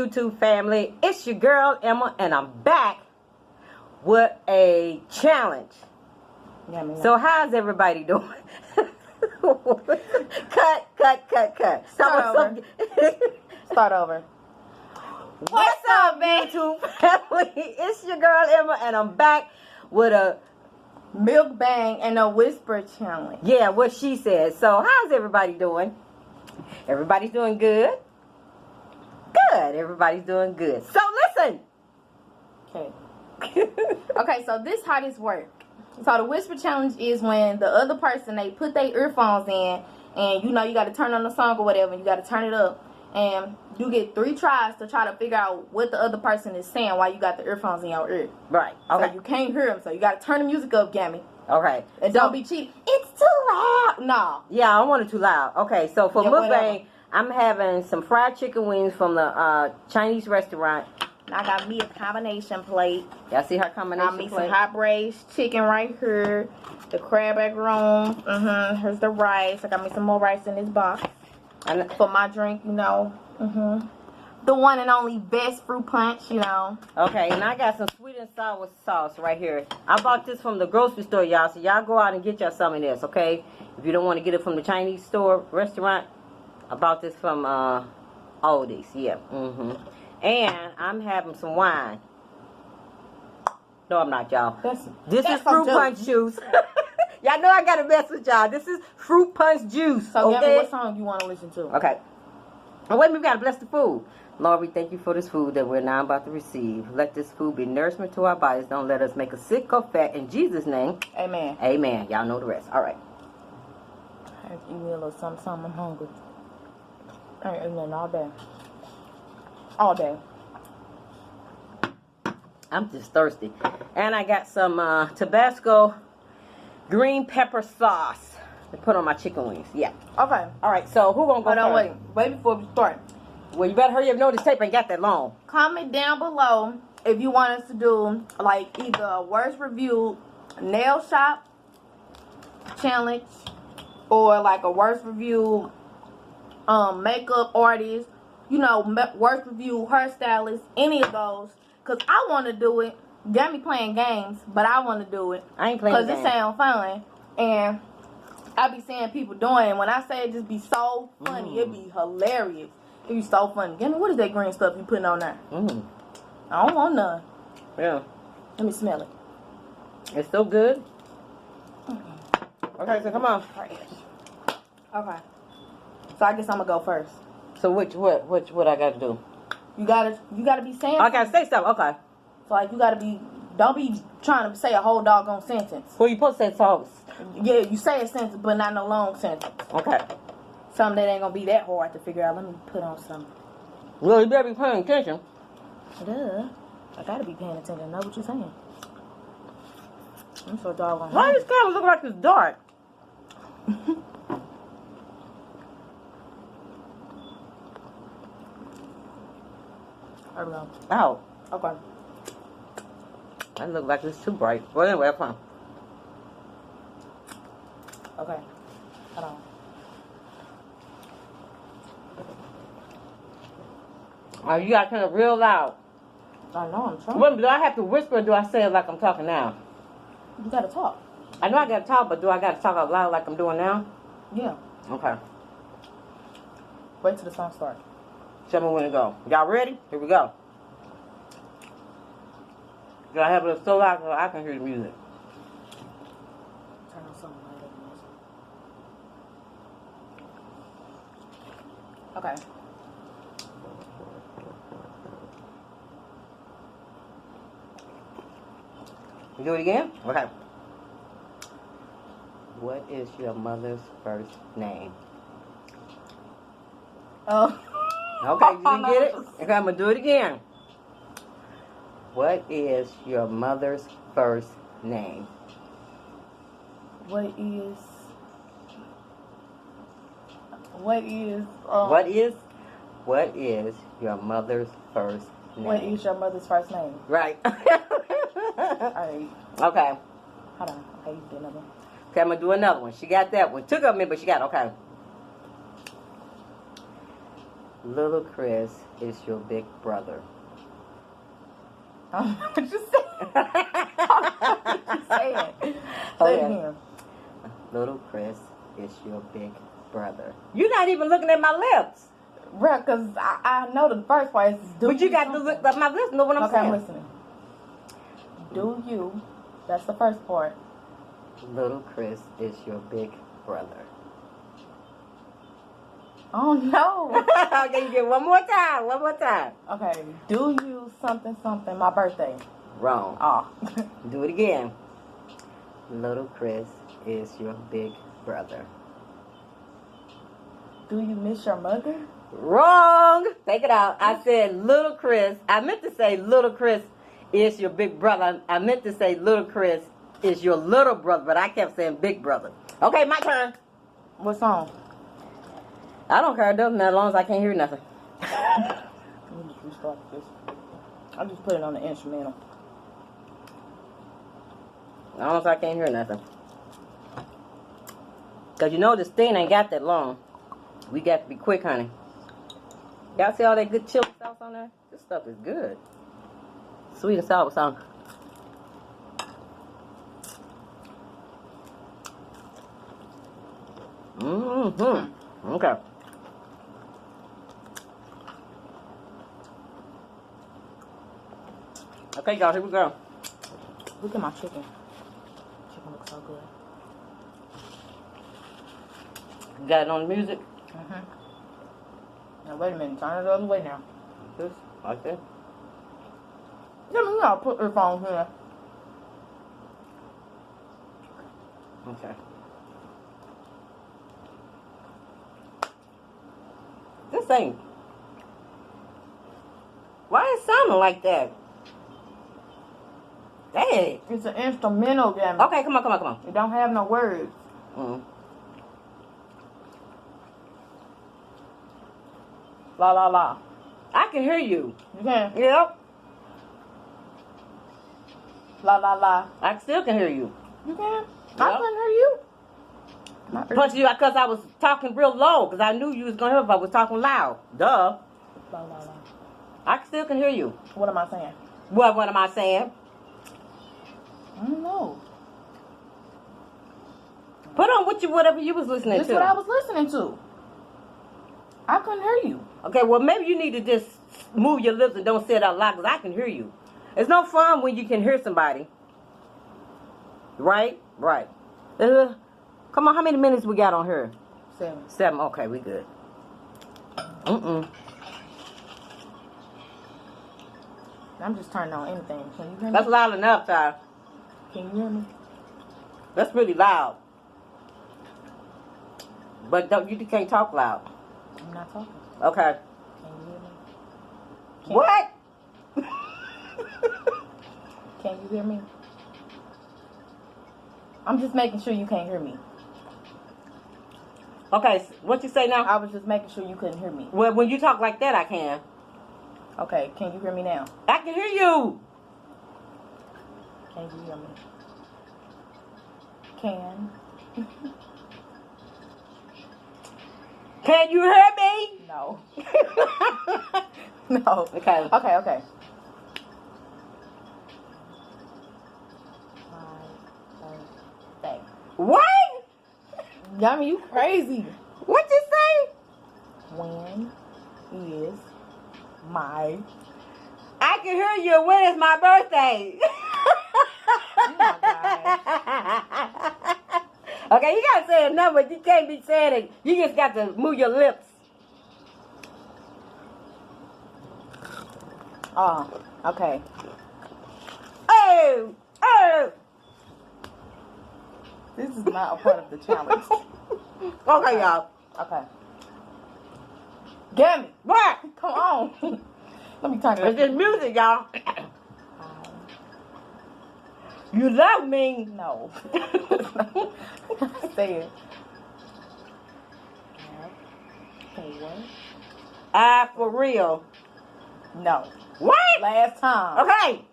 YouTube family? It's your girl Emma, and I'm back with a challenge. So how's everybody doing? cut. Start over. What's up, YouTube family? It's your girl Emma, and I'm back with a Mukbang and a whisper challenge. Yeah, what she said. So how's everybody doing? Everybody's doing good? Good. Everybody's doing good. So listen. Okay, so this how this works. So the whisper challenge is when the other person, they put their earphones in, and you know you got to turn on the song or whatever, and you got to turn it up, and you get 3 tries to try to figure out what the other person is saying while you got the earphones in your ear. Right. Okay. So you can't hear them, so you got to turn the music up, Gammy. Okay. And don't be cheating. It's too loud. No. Yeah, I don't want it too loud. Okay, so for mukbang, whatever. I'm having some fried chicken wings from the Chinese restaurant. I got me a combination plate. Y'all see her combination I plate? some hot braised chicken right here. The crab macaroni. Here's the rice. I got me some more rice in this box. And for my drink, you know. The one and only best fruit punch, you know. Okay, and I got some sweet and sour sauce right here. I bought this from the grocery store, y'all. So y'all go out and get y'all some of this, okay? If you don't want to get it from the Chinese store, restaurant, I bought this from Aldi's. Yeah. And I'm having some wine. No, I'm not, y'all. This is fruit punch juice. Y'all know I gotta mess with y'all. This is fruit punch juice. So, okay? what song you want to listen to? Okay. Oh, wait a minute, we gotta bless the food. Lord, we thank you for this food that we're now about to receive. Let this food be nourishment to our bodies. Don't let us make us sick or fat. In Jesus' name. Amen. Amen. Y'all know the rest. All right. I have to eat me a little something. I'm hungry. I ain't eating nothing all day. All day. I'm just thirsty. And I got some Tabasco green pepper sauce to put on my chicken wings. Yeah. Okay. All right. So who gonna go Hold on, first? wait before we start. Well, you better hurry up. No, this tape ain't got that long. Comment down below if you want us to do like either a worst review nail shop challenge or like a worst review makeup artist, you know, worst review hairstylist, any of those. Cause I want to do it. Got me playing games, but I want to do it. I ain't playing games. Cause it sound fun, and I be seeing people doing it. When I say it, just be so funny. It be hilarious. It be so funny. Give me, what is that green stuff you putting on there? I don't want none. Yeah. Let me smell it. It's still good. Okay, so come on. Okay. So I guess I'm gonna go first. So what I gotta do? You gotta be saying. I gotta say something. Okay. So like you gotta be. Don't be trying to say a whole doggone sentence. Well, you supposed to say songs. Yeah, you say a sentence, but not no long sentence. Okay. Something that ain't gonna be that hard to figure out. Let me put on something. Well, you better be paying attention. Duh. I gotta be paying attention. Know what you're saying. I'm so doggone. Why does this camera look like it's dark? There we go. Oh. Okay. That look like it's too bright. Well, anyway, I'm fine. Okay. Hold on. Oh, you gotta turn it real loud. I know, I'm trying. Well, do I have to whisper or do I say it like I'm talking now? You gotta talk. I know I gotta talk, but do I gotta talk out loud like I'm doing now? Yeah. Okay. Wait till the song starts. Tell me when to go. Y'all ready? Here we go. Do I have it so loud so I can hear the music? Turn on something like that. Okay. You do it again? Okay. What is your mother's first name? Oh. Okay, you didn't get it? Okay, I'm going to do it again. What is your mother's first name? What is What is your mother's first name? What is your mother's first name? Right. Alright. Okay. Hold on. Okay, you do another one. Okay, I'm going to do another one. She got that one. Took up me, but she got it. Okay. Little Chris is your big brother. I don't know what you said. I don't know what you said. Say it again. Little Chris is your big brother. You're not even looking at my lips. Bruh, because I know the first part is do. But you got to look at my lips. Know what I'm saying? Okay, I'm listening. Do you? That's the first part. Little Chris is your big brother. Oh no. Okay, you get one more time. One more time. Okay. Do you something my birthday? Wrong. Oh. Do it again. Little Chris is your big brother. Do you miss your mother? Wrong. Take it out. I said little Chris. I meant to say little Chris is your big brother. I meant to say little Chris is your little brother, but I kept saying big brother. Okay, my turn. What song? I don't care. It doesn't matter as long as I can't hear nothing. Let me just restart this. I'll just put it on the instrumental. As long as I can't hear nothing. Because you know this thing ain't got that long. We got to be quick, honey. Y'all see all that good chili sauce on there? This stuff is good. Sweet and sour sauce. Mm-hmm. Okay. Okay, y'all, here we go. Look at my chicken. Chicken looks so good. You got it on the music? Now, wait a minute. Turn it the other way now. This, like that. Yeah, you gotta put your phone here. Okay. This ain't. Why it sounding like that? Dang. It's an instrumental game. Okay, come on. It don't have no words. La la la. I can hear you. You can? Yep. La la la. I still can hear you. You can? Yep. I couldn't hear you. Plus, because I was talking real low, because I knew you was going to hear if I was talking loud. Duh. La la la. I still can hear you. What am I saying? What am I saying? I don't know. Put on whatever you was listening This to. is what I was listening to. I couldn't hear you. Okay, well, maybe you need to just move your lips and don't say it out loud, because I can hear you. It's no fun when you can hear somebody. Right? Right. Come on, how many minutes we got on here? 7. 7. Okay, we good. I'm just turning on anything. Can you hear me? That's loud enough, Ty. Can you hear me? That's really loud. But you can't talk loud. I'm not talking. Okay. Can you hear me? What? Can you hear me? I'm just making sure you can't hear me. Okay, what you say now? I was just making sure you couldn't hear me. Well, when you talk like that, I can. Okay, can you hear me now? I can hear you. Can you hear me? Can. Can you hear me? No. No. Okay. Okay. My birthday. What? Yummy, you crazy. What you say? When is my... I can hear you. When is my birthday? Oh my gosh. Okay, you gotta say a number. You can't be saying it. You just got to move your lips. Oh, okay. Oh. This is not a part of the challenge. Okay, y'all. Okay. Get me. What? Come on. Let me turn it It's up. just music, y'all. You love me. No. Say it. For real. No. What? Last time. Okay.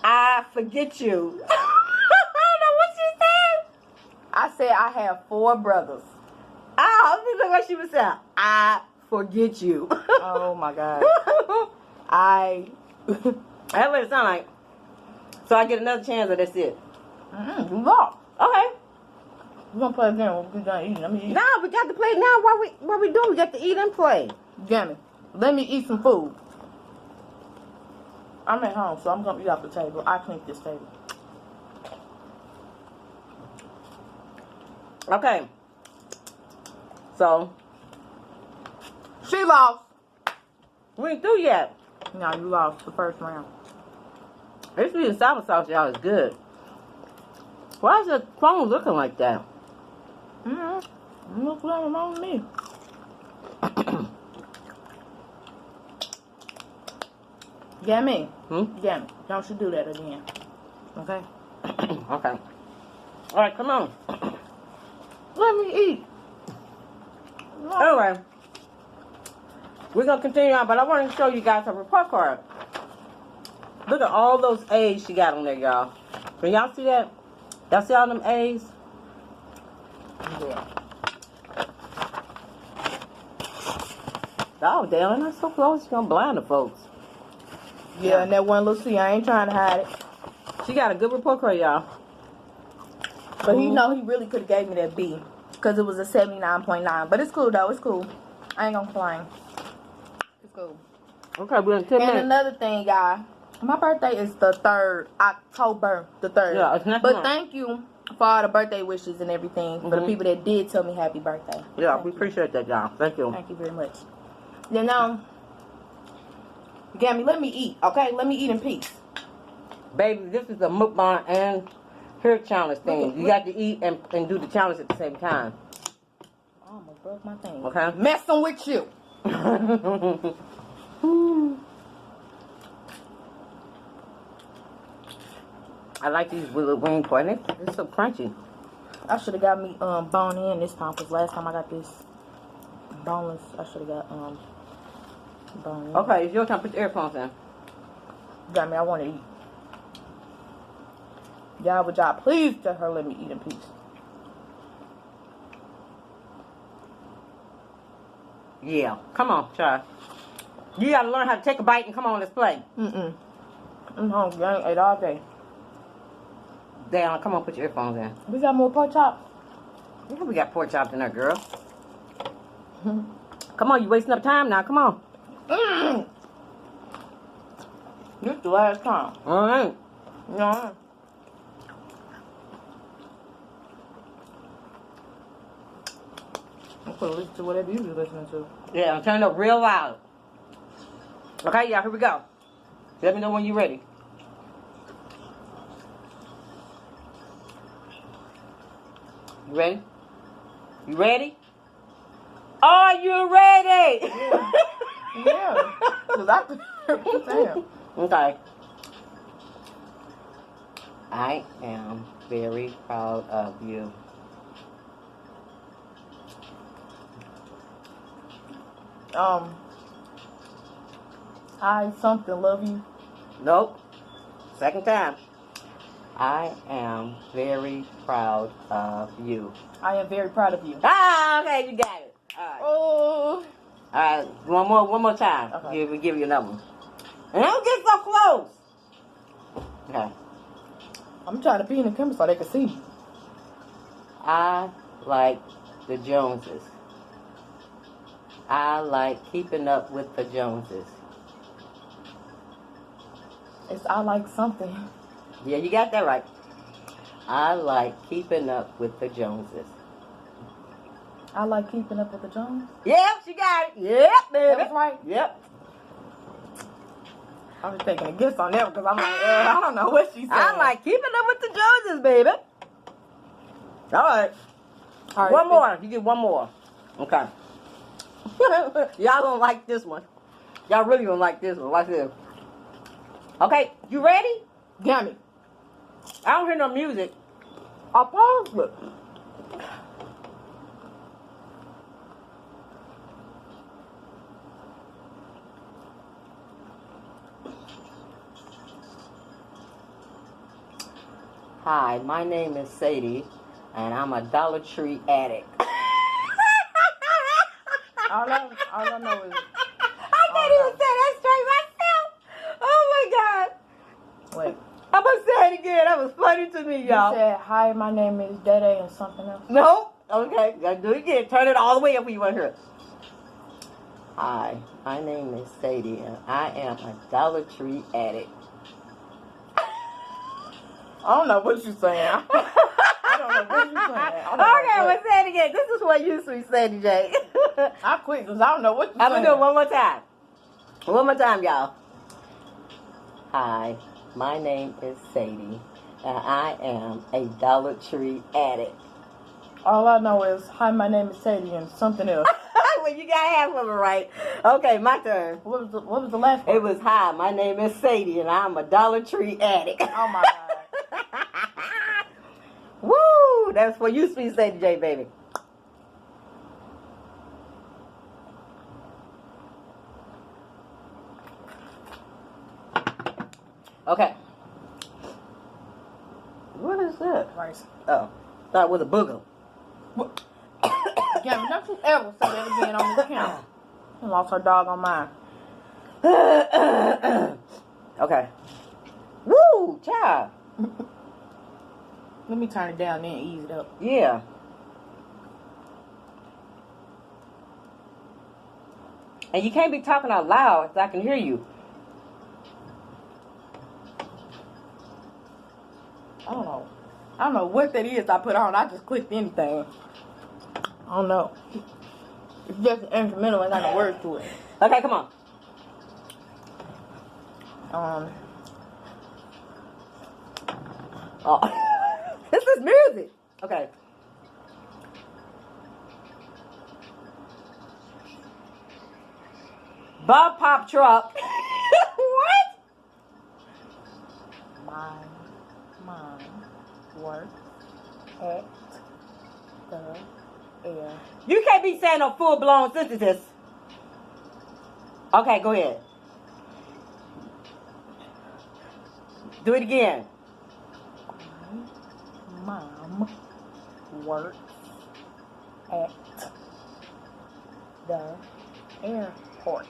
I forget you. I don't know what you said. I said I have 4 brothers. Oh, look what she was saying. I forget you. Oh my God. That's what it sound like. So I get another chance, or that's it? You lost. Okay. We're gonna play again when we're done eating. Let me eat. No, we got to play now. What we doing? We got to eat and play. Jamie, let me eat some food. I'm at home, so I'm gonna eat off the table. I cleaned this table. Okay. So She lost. we ain't through yet. No, you lost the first round. This sweet and sour sauce, y'all, is good. Why is the phone looking like that? Look what's wrong with me. Gammy. Gammy, don't you do that again. Okay? Okay. All right, come on. Let me eat. No. Anyway, we're going to continue on, but I want to show you guys her report card. Look at all those A's she got on there, y'all. Can y'all see that? Y'all see all them A's? Yeah. Oh, damn, not so close. She's going to blind the folks. Yeah, and that one little C, I ain't trying to hide it. She got a good report card, y'all. But he know he really could have gave me that B. Because it was a 79.9. But it's cool, though. It's cool. I ain't going to complain. It's cool. Okay, we're in 10 And minutes. another thing, y'all. My birthday is the 3rd. October the 3rd. Yeah, it's next But month. thank you for all the birthday wishes and everything. For the people that did tell me happy birthday. Yeah, Thank we you. appreciate that, y'all. Thank you. Thank you very much. Then, Gammy, let me eat, okay? Let me eat in peace. Baby, this is a mukbang and hair challenge thing. You got to eat and do the challenge at the same time. I almost broke my thing. Okay? Messing with you. I like these with the wing part. They're so crunchy. I should have got me bone in this time because last time I got this boneless. I should have got bone in. Okay, it's your time. Put your earphones in. Got me. I want to eat. Y'all, would y'all please tell her let me eat in peace? Yeah. Come on, try. You got to learn how to take a bite and come on, let's play. I'm hungry. I ain't ate all day. Damn, come on, put your earphones in. We got more pork chops. Yeah, we got pork chops in there, girl. Come on, you wasting up time now. Come on. This the last time. All right. No. I'm gonna listen to whatever you be listening to. Yeah, I'm turning up real loud. Okay, y'all, here we go. Let me know when you're ready. You ready? You ready? Are you ready? Yeah. Cause I could damn. Okay. I am very proud of you. I something love you. Nope. Second time. I am very proud of you. I am very proud of you. Ah, okay, you got it. All right. Oh. All right, one more time. Okay. We'll give you another one. And don't get so close. Okay. I'm trying to pee in the camera so they can see me. I like the Joneses. I like keeping up with the Joneses. It's I like something. Yeah, you got that right. I like keeping up with the Joneses. I like keeping up with the Jones. Yep, she got it. Yep, baby. That's right. Yep. I was taking a guess on that because I'm like, I don't know what she said. I like keeping up with the Joneses, baby. All right. All right, One more. You get one more. Okay. Y'all don't like this one. Y'all really don't like this one. Watch this. Okay, you ready? Yummy. I don't hear no music. I paused it. Hi, my name is Sadie. And I'm a Dollar Tree addict. All I know is I can't even say that straight myself. Oh my God. wait. I'm gonna say it again. That was funny to me, y'all. You said, hi, my name is Dede and something else. No? Okay, gotta do it again. Turn it all the way up when you want to hear it. Hi, my name is Sadie, and I am a Dollar Tree addict. I don't know what you're saying. I don't know what you're saying. Okay, I'm gonna say it again. This is what used to be Sadie J. I quit because I don't know what you're I'm saying. gonna do it one more time. One more time, y'all. Hi, my name is Sadie, and I am a Dollar Tree addict. All I know is, hi, my name is Sadie and something else. Well, you got half of it right. Okay, my turn. What was the last one? It was, hi, my name is Sadie, and I'm a Dollar Tree addict. Oh, my God. Woo! That's for you, sweet Sadie J, baby. Okay. What is that? Rice. Oh, thought it was a booger. Yeah, don't you ever say that again on this camera. I lost her dog on mine. Okay. Woo, child. Let me turn it down then ease it up. Yeah. And you can't be talking out loud so I can hear you. I don't know what that is I put on. I just clicked anything. I don't know. It's just an instrumental and not a word to it. Okay, come on. Oh, this is music. Okay. Bob Pop Truck. What? My mom works at the air. You can't be saying no full-blown sentences. Okay, go ahead. Do it again. My mom works at the airport.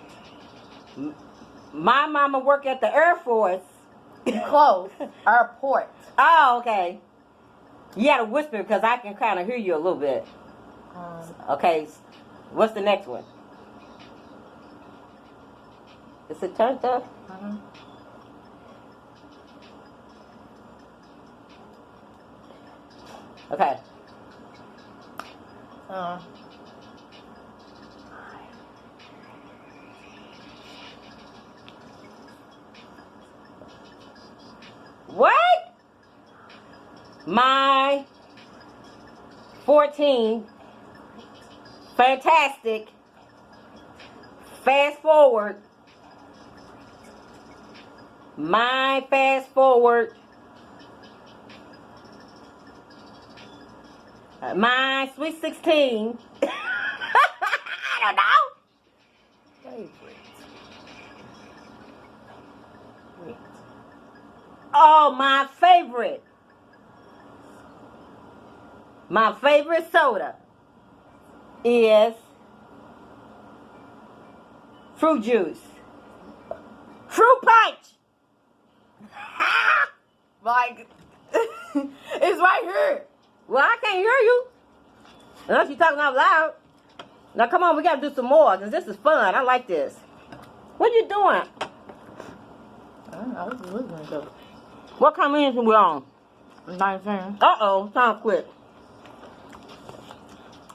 My mama work at the Air Force. Close. Airport. Oh, okay. You gotta whisper because I can kind of hear you a little bit. Okay, what's the next one? Is it turned up? Okay. What? My 14 fantastic fast forward. My fast forward. My sweet 16. I don't know. Favorite. Oh, my favorite. My favorite soda is fruit juice. Fruit punch. Like, it's right here. Well, I can't hear you. Unless you're talking out loud. Now, come on, we got to do some more, because this is fun. I like this. What are you doing? I don't know. What you listening to? What combination we on? 19. Uh-oh, time to quit.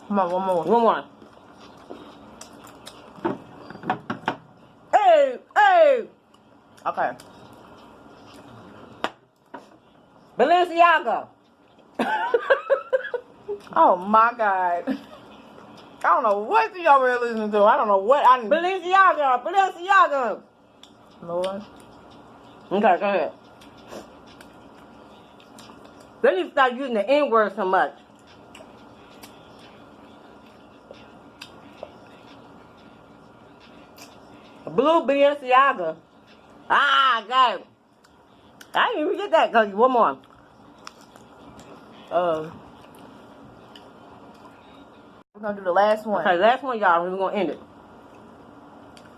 Come on, one more. One more. Hey, hey. Okay. Balenciaga. Oh my God. I don't know what y'all were listening to. I don't know what I need. Balenciaga. Lord. Okay, go ahead. They need to start using the N-word so much. Blue Balenciaga. Ah, got it. I didn't even get that because one more. We're gonna do the last one. Okay, last one, y'all, and we're gonna end it.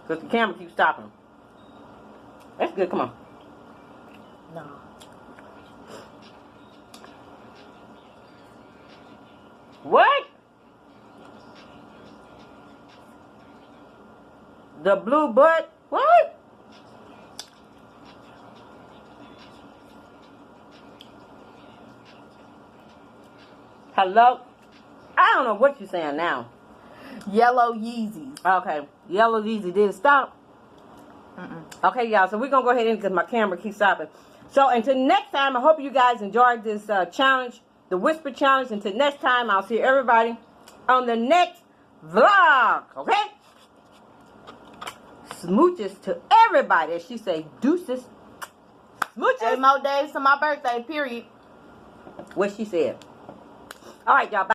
Because the camera keeps stopping. That's good, come on. No. What? The blue butt? What? Hello? I don't know what you're saying now. Yellow Yeezys. Okay. Yellow Yeezy didn't stop. Okay, y'all. So we're going to go ahead and because my camera keeps stopping. So until next time, I hope you guys enjoyed this challenge, the Whisper Challenge. Until next time, I'll see everybody on the next vlog. Okay? Smooches to everybody. As she say, deuces. Smooches. 8 more days to my birthday, period. What she said. All right, y'all. Bye.